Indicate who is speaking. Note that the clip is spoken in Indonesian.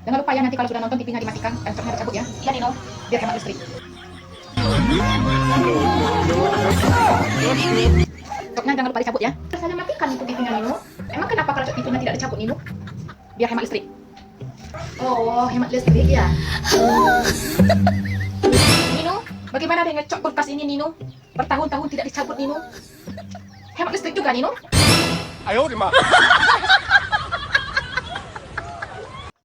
Speaker 1: Jangan lupa ya nanti kalau sudah nonton TV-nya dimatikan, laptopnya dicabut ya. Iya Nino, biar hemat listrik. Laptopnya jangan lupa dicabut ya. Saya matikan itu TV-nya Nino. Emang kenapa kalau TV-nya tidak dicabut Nino? Biar hemat listrik. Oh, hemat listrik ya. Nino, bagaimana dengan ngecok kulkas ini Nino? Bertahun-tahun tidak dicabut Nino. Hemat listrik juga Nino.
Speaker 2: Ayo,